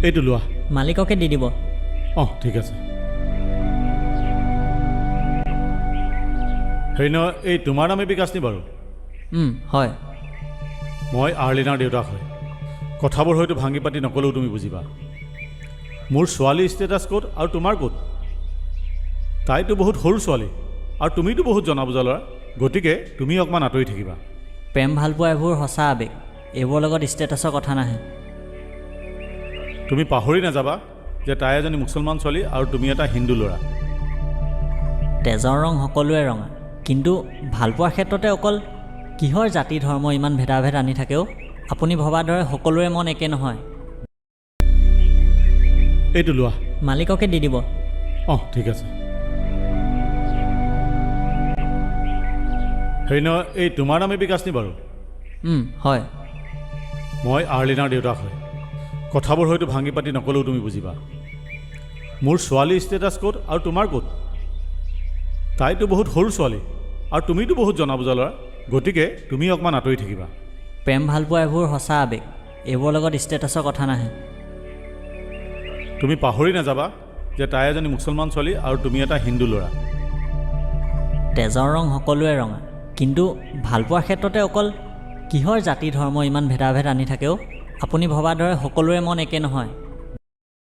এইটো লোৱা। মালিককে দি দিব। অঁ ঠিক আছে। হেৰি নহয়, এই তোমাৰ নামে বিকাশ নি বাৰু? হয়। মই আৰ্লিনাৰ দেউতাক হয়। কথাবোৰ হয়তো ভাঙি পাতি নক'লেও তুমি বুজিবা। মোৰ ছোৱালীৰ ষ্টেটাছ ক'ত আৰু তোমাৰ ক'ত? তাইতো বহুত সৰু ছোৱালী আৰু তুমিতো বহুত জনা বুজা ল'ৰা, গতিকে তুমি অকণমান আঁতৰি থাকিবা। প্ৰেম ভালপোৱা এইবোৰ সঁচা আৱেগ, এইবোৰৰ লগত ষ্টেটাছৰ কথা নাহে। তুমি পাহৰি নাযাবা যে তাই এজনী মুছলমান ছোৱালী আৰু তুমি এটা হিন্দু ল'ৰা। তেজৰ ৰং সকলোৱে ৰঙা, কিন্তু ভালপোৱাৰ ক্ষেত্ৰতে অকল কিহৰ জাতি ধৰ্ম ইমান ভেদাভেদ আনি থাকেও? আপুনি ভবাৰ দৰে সকলোৰে মন একে নহয়। এইটো লোৱা। মালিককে দি দিব। অঁ ঠিক আছে। হেৰি নহয়, এই তোমাৰ নামে বিকাশ নি বাৰু? হয়। মই আৰ্লিনাৰ দেউতাক হয়। কথাবোৰ হয়তো ভাঙি পাতি নক'লেও তুমি বুজিবা। মোৰ ছোৱালীৰ ষ্টেটাছ ক'ত আৰু তোমাৰ ক'ত? তাইতো বহুত সৰু ছোৱালী আৰু তুমিতো বহুত জনা বুজা ল'ৰা, গতিকে তুমি অকণমান আঁতৰি থাকিবা। প্ৰেম ভালপোৱা এইবোৰ সঁচা আৱেগ, এইবোৰৰ লগত ষ্টেটাছৰ কথা নাহে। তুমি পাহৰি নাযাবা যে তাই এজনী মুছলমান ছোৱালী আৰু তুমি এটা হিন্দু ল'ৰা। তেজৰ ৰং সকলোৱে ৰঙা, কিন্তু ভালপোৱাৰ ক্ষেত্ৰতে অকল কিহৰ জাতি ধৰ্ম ইমান ভেদাভেদ আনি থাকেও? আপুনি ভবাৰ দৰে সকলোৰে মন একে নহয়।